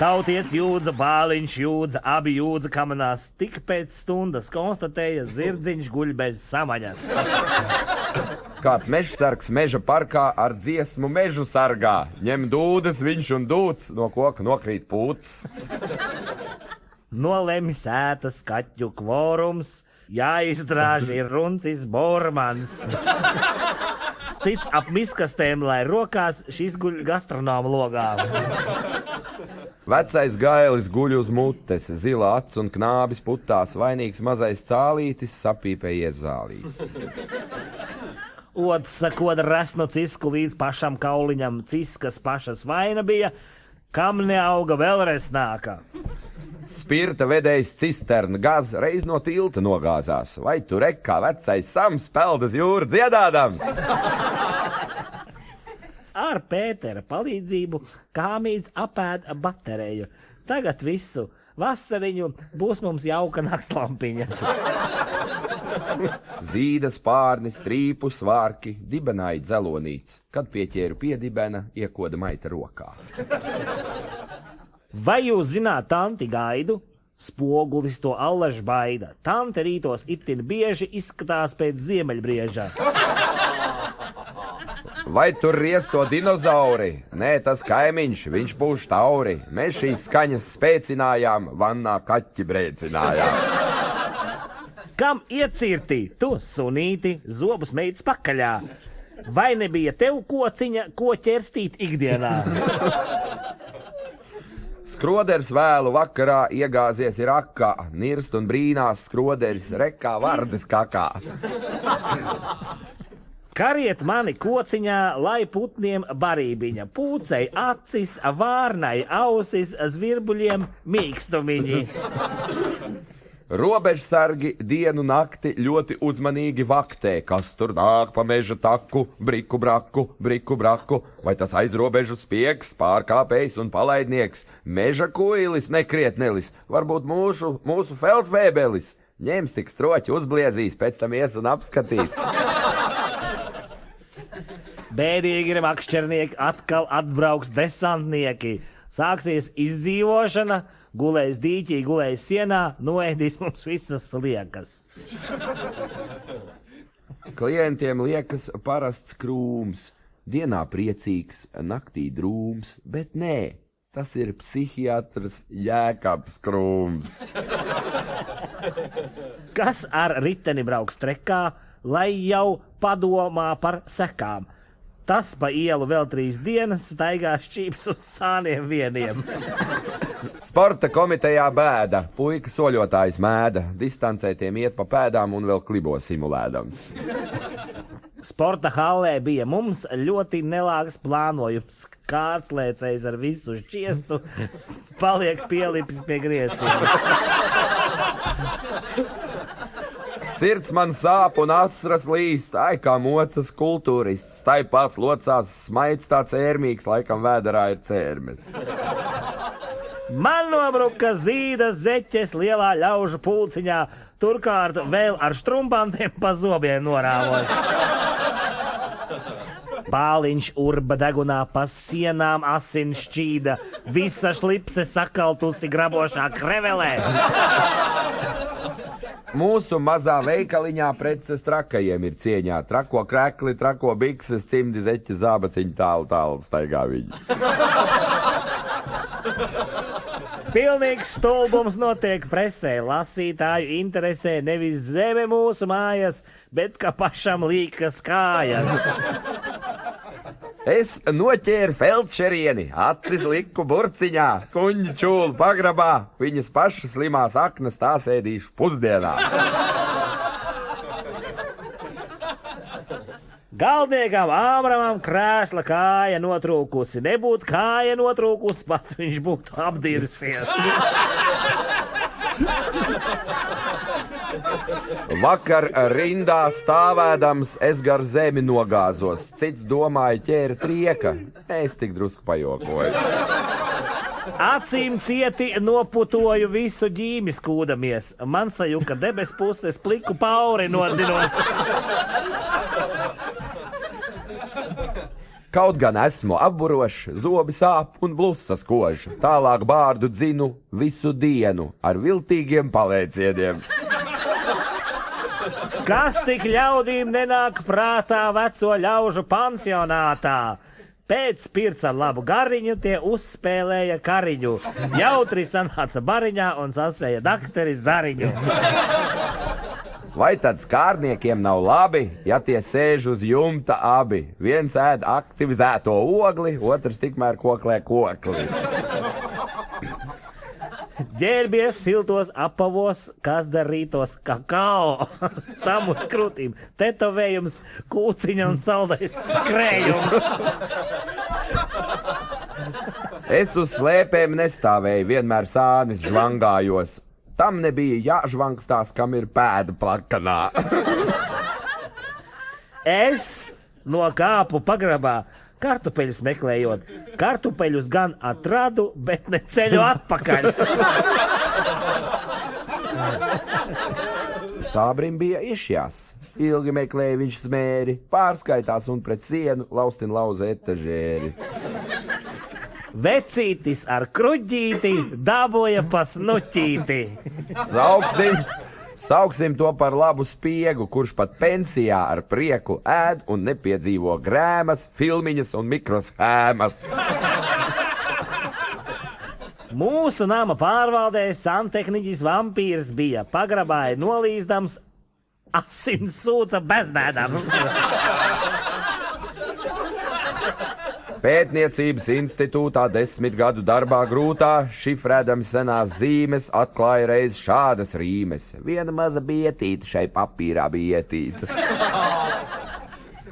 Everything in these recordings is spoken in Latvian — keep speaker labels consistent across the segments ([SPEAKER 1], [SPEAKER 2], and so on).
[SPEAKER 1] Tautiets jūdza, Bāliņš jūdza, abi jūdza kamanās. Tik pēc stundas konstatēja, zirdziņš guļ bez samaņas.
[SPEAKER 2] Kāds mežsargs meža parkā ar dziesmu mežu sargā. Ņem dūdas viņš un dūts, no koka nokrīt pūts.
[SPEAKER 1] Nolēmi sētas kaķu kvorums, jāizdrāž ir runcis Bormans. Cits ap miskastēm, lai rokās, šis guļ gastronoma logā.
[SPEAKER 2] Vecais gailis guļ uz mutes, zila acs un knābis putās, vainīgs mazais cālītis sapīpējies zālī.
[SPEAKER 1] Otrs sakot resnu cisku līdz pašam kauliņam, ciskas pašas vaina bija, kam neauga vēl resnāka.
[SPEAKER 2] Spirta vedējs cisterna gaz reiz no tilta nogāzās, vai tu rek kā vecais Sams peldas jūru dziedādams?
[SPEAKER 1] Ar Pētera palīdzību kāmīts apēd bateriju. Tagad visu vasariņu būs mums jauka naktslampiņa.
[SPEAKER 2] Zīda spārni, strīpu svārki, dibenāja dzelonīts. Kad pieķēru pie dibena, iekoda maita rokā.
[SPEAKER 1] Vai jūs zināt tanti Gaidu? Spogulis to allaž baida. Tante rītos itin bieži izskatās pēc ziemeļbrieža.
[SPEAKER 2] Vai tur ries to dinozauri? Nē, tas kaimiņš, viņš pūš tauri. Mēs šīs skaņas spēcinājām, vannā kaķi brēcinājām.
[SPEAKER 1] Kam iecirtī, tu sunīti, zobus meitas pakaļā? Vai nebija tev kociņa, ko ķerstīt ikdienā?
[SPEAKER 2] Skroders vēlu vakarā iegāzies ir akā, nirst un brīnās skroderis rekā vardes kakā.
[SPEAKER 1] Kariet mani kociņā, lai putniem barībiņa, pūcei acis, vārnai ausis, zvirbuļiem mīkstumiņi.
[SPEAKER 2] Robežsargi dienu nakti ļoti uzmanīgi vaktē, kas tur nāk pa meža taku, briku braku, vai tas aizrobežu spiegs, pārkāpējs un palaidnieks, meža kuilis, nekrietnelis, varbūt mūsu feldvēbelis. Ņems tik stroķi uzbliezīs, pēc tam ies un apskatīs.
[SPEAKER 1] Bēdīgi ir makšķernieki, atkal atbrauks desantnieki. Sāksies izdzīvošana, gulēs dīķī, gulēs sienā, noēdīs mums visas liekas.
[SPEAKER 2] Klientiem liekas parasts krūms, dienā priecīgs, naktī drūms, bet nē, tas ir psihiatrs Jēkabs Krūms.
[SPEAKER 1] Kas ar riteni brauks trekā, lai jau padomā par sekām? Tas pa ielu vēl 3 dienas staigā šķīps uz sāniem vieniem.
[SPEAKER 2] Sporta komitejā bēda, puika soļotājs mēda, distancētiem iet pa pēdām un vēl klibo simulēdams.
[SPEAKER 1] Sporta hallē bija mums ļoti nelāgs plānojums. Kārtslēcējs ar visu šķiestu paliek pielipis pie griestiem.
[SPEAKER 2] Sirds man sāp un asras līst, ai kā mocas kultūrists, staipās locās, smaids tāds ērmīgs, laikam vēderā ir cērmes.
[SPEAKER 1] Man nobruka zīda zeķes lielā ļaužu pulciņā, turkārt vēl ar štrumpantiem pa zobiem norāvos. Bāliņš urba degunā pa sienām asin šķīda, visa šlipse sakaltusi grabošā krevelē.
[SPEAKER 2] Mūsu mazā veikaliņā preces trakajiem ir cieņā. Trako krekli, trako bikses, cimdi, zeķi, zābaciņi, tālu staigā viņi.
[SPEAKER 1] Pilnīgs stulbums notiek presē. Lasītāju interesē nevis zeme mūsu mājas, bet ka pašam līkas kājas.
[SPEAKER 2] Es noķēru feldšerieni, acis liku burciņā, kuņģi čūlu pagrabā, viņas pašas slimās aknas tās ēdīšu pusdienā.
[SPEAKER 1] Galdniekam Ābramam krēsla kāja notrūkusi. Nebūtu kāja notrūkusi, pats viņš būtu apdirsies.
[SPEAKER 2] Vakar rindā stāvēdams es gar zemi nogāzos. Cits domāja ķēra trieka. Es tik drusku pajokoju.
[SPEAKER 1] Acīm cieti noputoju visu ģīmi skūdamies. Man sajuka debes puses pliku pauri nodzinos.
[SPEAKER 2] Kaut gan esmu apburošs, zobi sāp un blusas kož. Tālāk bārdu dzinu visu dienu ar viltīgiem paliecieniem.
[SPEAKER 1] Kas tik ļaudīm nenāk prātā veco ļaužu pansionātā? Pēc pirca labu gariņu tie uzspēlēja kariņu. Jautri sanāca bariņā un sasēja dakteri Zariņu.
[SPEAKER 2] Vai tad skārniekiem nav labi, ja tie sēž uz jumta abi? Viens ēd aktivizēto ogli, otrs tikmēr koklē kokli.
[SPEAKER 1] Ģērbies siltos apavos, kas dzer rītos kakao. Tam uz krūtīm tetovējums, kūciņa un saldais krējums.
[SPEAKER 2] Es uz slēpēm nestāvēju, vienmēr sānis žvangājos. Tam nebija jāžvangstās, kam ir pēda plakanā.
[SPEAKER 1] Es no kāpu pagrabā kartupeļus meklējot. Kartupeļus gan atradu, bet ne ceļu atpakaļ.
[SPEAKER 2] Sābrim bija išjās. Ilgi meklēja viņš smēri, pārskaitās un pret sienu laustin lauza etažēri.
[SPEAKER 1] Vecītis ar kruģīti dabūja pa snuķīti.
[SPEAKER 2] Sauksim to par labu spiegu, kurš pat pensijā ar prieku ēd un nepiedzīvo grēmas, filmiņas un mikroshēmas.
[SPEAKER 1] Mūsu nama pārvaldē santehniķis vampīrs bija. Pagrabāja nolīzdams, asins sūca beznēdams.
[SPEAKER 2] Pētniecības institūtā 10 gadu darbā grūtā, šifrēdami senās zīmes, atklāja reiz šādas rīmes. Viena maza bietīte šai papīrā bija ietīta.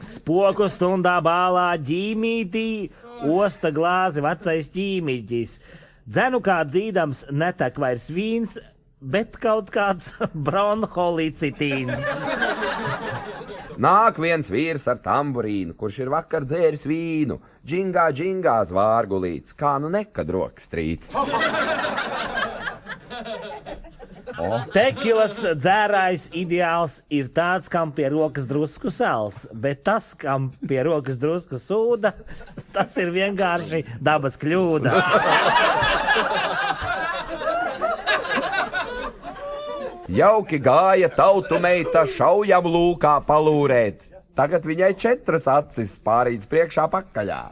[SPEAKER 1] Spoku stundā bālā ģīmītī, osta glāzi vecais ķīmīķis. Dzenu kā dzīdams netek vairs vīns, bet kaut kāds bronholicitīns.
[SPEAKER 2] Nāk viens vīrs ar tamburīnu, kurš ir vakar dzēris vīnu. Džingā, džingā zvārgulīts, kā nu nekad rokas trīts.
[SPEAKER 1] Tekilas dzērājs ideāls ir tāds, kam pie rokas drusku sals, bet tas, kam pie rokas drusku sūda, tas ir vienkārši dabas kļūda.
[SPEAKER 2] Jauki gāja tautu meita šaujam lūkā palūrēt. Tagad viņai 4 acis pārīdz priekšā pakaļā.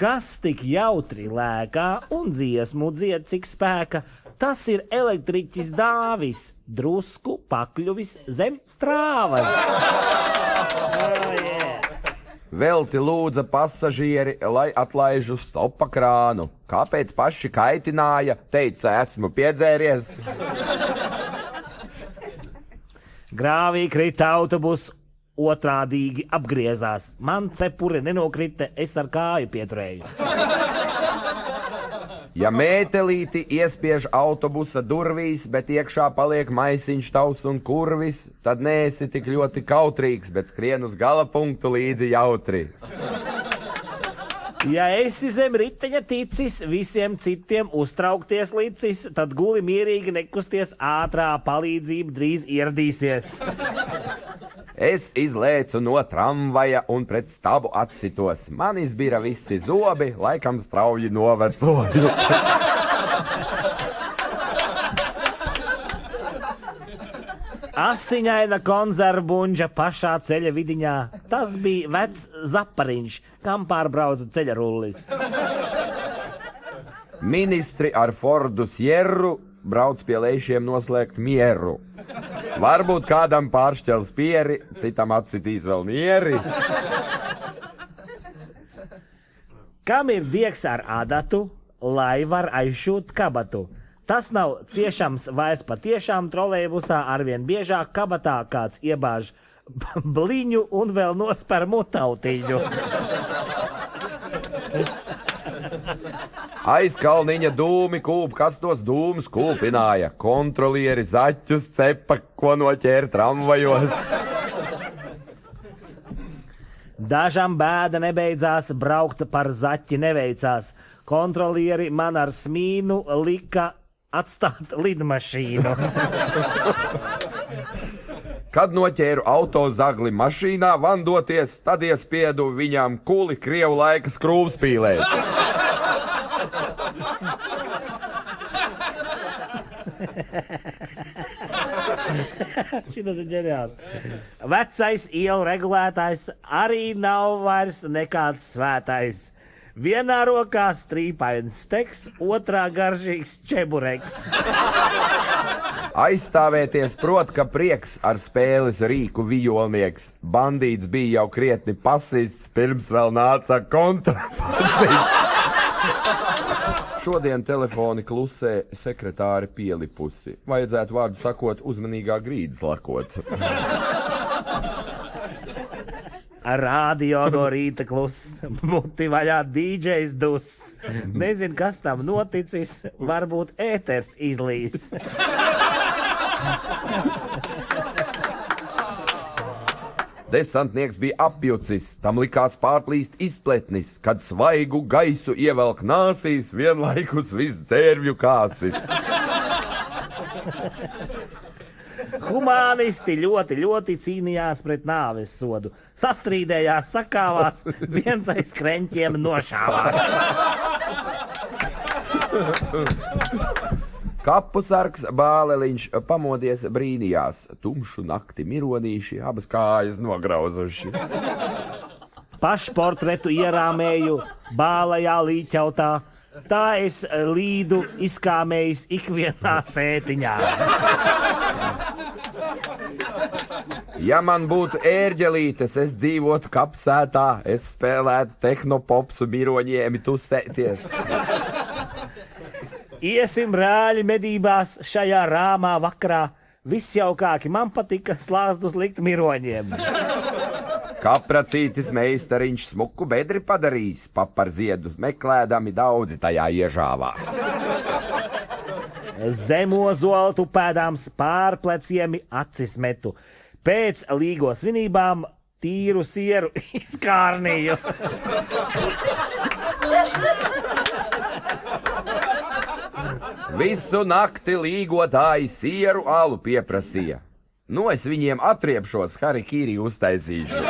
[SPEAKER 1] Kas tik jautri lēkā un dziesmu dzied cik spēka, tas ir elektriķis Dāvis, drusku pakļuvis zem strāvas.
[SPEAKER 2] Velti lūdza pasažieri, lai atlaižu stopa krānu. Kāpēc paši kaitināja, teica, esmu piedzēries.
[SPEAKER 1] Grāvī krita autobus, otrādīgi apgriezās. Man cepure nenokrita, es ar kāju pieturēju.
[SPEAKER 2] Ja mētelīti iespiež autobusa durvīs, bet iekšā paliek maisiņš tavs un kurvis, tad neesi tik ļoti kautrīgs, bet skrien uz gala punktu līdzi jautri.
[SPEAKER 1] Ja esi zem riteņa ticis, visiem citiem uztraukties licis, tad guli mierīgi nekusties, ātrā palīdzība drīz ieradīsies.
[SPEAKER 2] Es izlēcu no tramvaja un pret stabu atsitos. Man izbira visi zobi, laikam strauji novecoju.
[SPEAKER 1] Asiņaina konzervbuņģa pašā ceļa vidiņā. Tas bija vecs zapariņš, kam pārbrauca ceļa rullis.
[SPEAKER 2] Ministri ar Fordu Sierru brauc pie lejšiem noslēgt mieru. Varbūt kādam pāršķels pieri, citam atsitīs vēl mieri.
[SPEAKER 1] Kam ir diegs ar adatu, lai var aizšūt kabatu? Tas nav ciešams vairs patiešām trolejbusā, arvien biežāk kabatā kāds iebāž bliņu un vēl nosper mutautiņu.
[SPEAKER 2] Aiz kalniņa dūmi kūp, kas tos dūmus kūpināja. Kontrolieri zaķus cepa, ko noķēra tramvajos.
[SPEAKER 1] Dažam bēda nebeidzās, braukt par zaķi neveicās. Kontrolieri man ar smīnu lika atstāt lidmašīnu.
[SPEAKER 2] Kad noķēru auto zagli mašīnā vandoties, tad iespiedu viņām kuli Krievu laika skrūvspīlēs.
[SPEAKER 1] Šitas ir ģeniāls. Vecais ielu regulētājs arī nav vairs nekāds svētais. Vienā rokā strīpains steks, otrā garšīgs čebureks.
[SPEAKER 2] Aizstāvēties prot, ka prieks ar spēles rīku vijolnieks. Bandīts bija jau krietni pasists, pirms vēl nāca kontrapasists. Šodien telefoni klusē, sekretāri pielipusi. Vajadzētu vārdu sakot uzmanīgā grīdas lakot.
[SPEAKER 1] Radio no rīta kluss, muti vaļā DJs dust. Nezinu, kas tam noticis, varbūt ēters izlīs.
[SPEAKER 2] Desantnieks bija apjucis, tam likās pārplīst izpletnis, kad svaigu gaisu ievelk nāsīs, vienlaikus viss dzērvju kāsis.
[SPEAKER 1] Humanisti ļoti cīnījās pret nāves sodu. Sastrīdējās, sakāvās, viens aiz kreņķiem nošāvās.
[SPEAKER 2] Kapusargs Bāleliņš pamodies brīnījās, tumšu nakti mironīši, abas kājas nograuzuši.
[SPEAKER 1] Pašportretu ierāmēju bālajā līķautā, tā es līdu izkāmējis ikvienā sētiņā.
[SPEAKER 2] Ja man būtu ērģelītes, es dzīvotu kapsētā, es spēlētu tehnopopsu miroņiem tusēties.
[SPEAKER 1] Iesim brāļi medībās šajā rāmā vakarā, visjaukāki man patika slāzdus likt miroņiem.
[SPEAKER 2] Kapracītis meistariņš smuku bedri padarīs, paparziedus meklēdami daudzi tajā iežāvās.
[SPEAKER 1] Zemo zoltu pēdāms pār pleciem acis metu. Pēc līgo svinībām tīru sieru izkārnīju.
[SPEAKER 2] Visu nakti līgotāji sieru alu pieprasīja. Nu, es viņiem atriepšos, harikīri uztaisīšu.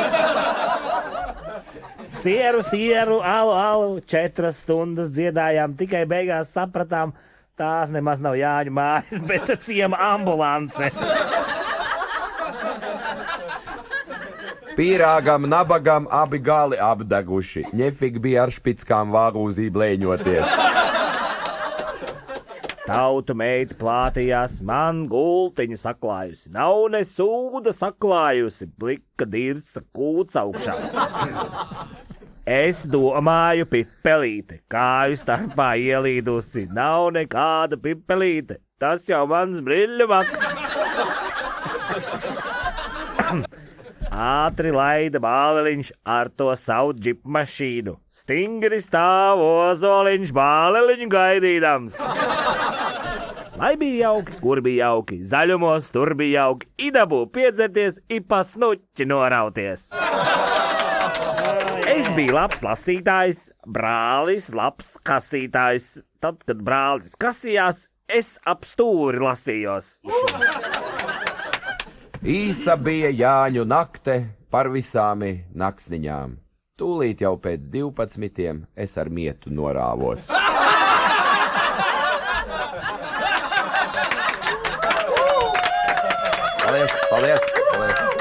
[SPEAKER 1] Sieru, alu, 4 stundas dziedājām, tikai beigās sapratām, tās nemaz nav Jāņu mājas, bet ciema ambulance.
[SPEAKER 2] Pīrāgam, nabagam abi gali apdeguši. Ņefik bija ar špickām vāgūzī blēņoties.
[SPEAKER 1] Tautu meita plātījās, man gultiņu saklājusi, nav ne sūda saklājusi, blika dirsa kūts augšā. Es domāju pipelīte, kāju starpā ielīdusi, nav nekāda pipelīte, tas jau mans briļu maks. Ātri laida Bāleliņš ar to savu džipmašīnu. Stingri stāv Ozoliņš Bāleliņu gaidīdams. Lai bija jauki, kur bija jauki, zaļumos tur bija jauki, idabū piedzerties, ipa snuķi norauties. Es biju labs lasītājs, brālis labs kasītājs. Tad, kad brālis kasījās, es ap stūri lasījos.
[SPEAKER 2] Īsa bija Jāņu nakte par visāmi naksniņām. Tūlīt jau pēc 12 es ar mietu norāvos. Paldies!